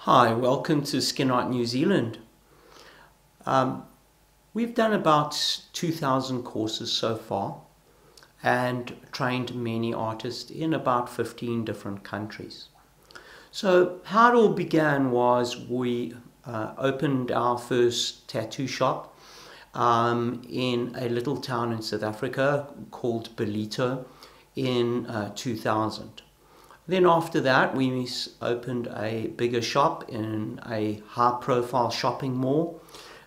Hi, welcome to Skin Art New Zealand. We've done about 2,000 courses so far and trained many artists in about 15 different countries. So how it all began was we opened our first tattoo shop in a little town in South Africa called Ballito in 2000. Then after that, we opened a bigger shop in a high-profile shopping mall,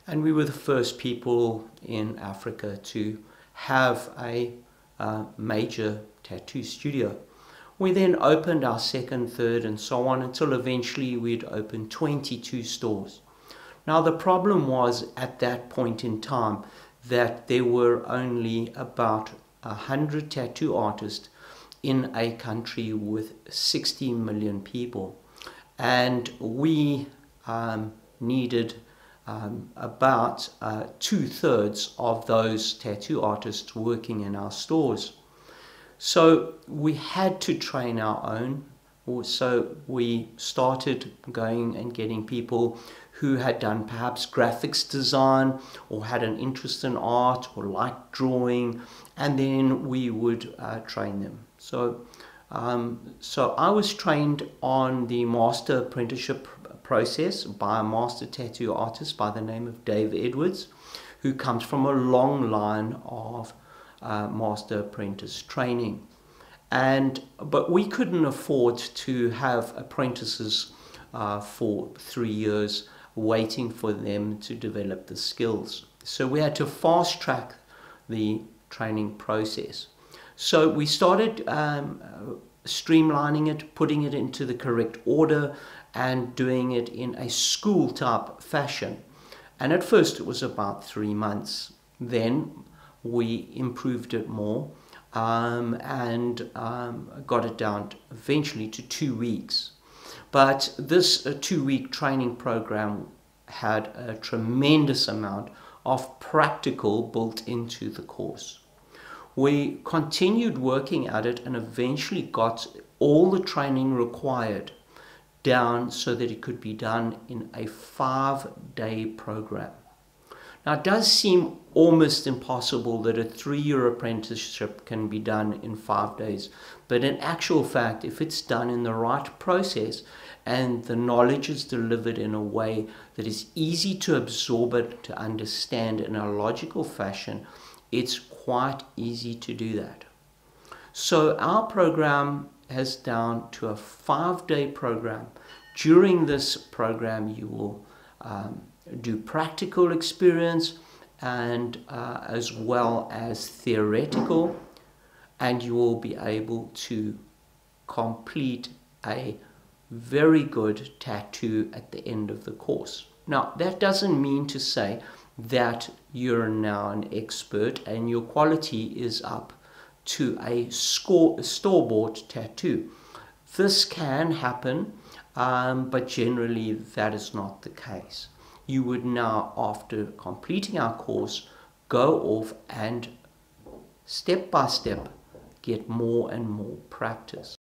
and we were the first people in Africa to have a major tattoo studio. We then opened our second, third, and so on until eventually we'd opened 22 stores. Now the problem was at that point in time that there were only about 100 tattoo artists in a country with 60 million people, and we needed about 2/3 of those tattoo artists working in our stores. So we had to train our own. So we started going and getting people who had done perhaps graphics design or had an interest in art or liked drawing, and then we would train them. So I was trained on the master apprenticeship process by a master tattoo artist by the name of Dave Edwards, who comes from a long line of master apprentice training. But we couldn't afford to have apprentices for 3 years waiting for them to develop the skills. So we had to fast track the training process. So we started streamlining it, putting it into the correct order, and doing it in a school type fashion. And at first it was about 3 months. Then we improved it more and got it down eventually to 2 weeks. But this 2-week training program had a tremendous amount of practical built into the course. We continued working at it and eventually got all the training required down so that it could be done in a 5-day program. Now, it does seem almost impossible that a 3-year apprenticeship can be done in 5 days, but in actual fact, if it's done in the right process and the knowledge is delivered in a way that is easy to absorb it, to understand in a logical fashion, it's quite easy to do that. So our program is down to a 5-day program. During this program, you will do practical experience and as well as theoretical, and you will be able to complete a very good tattoo at the end of the course. Now, that doesn't mean to say that you're now an expert and your quality is up to a store-bought tattoo. This can happen, but generally that is not the case. You would now, after completing our course, go off and step by step get more and more practice.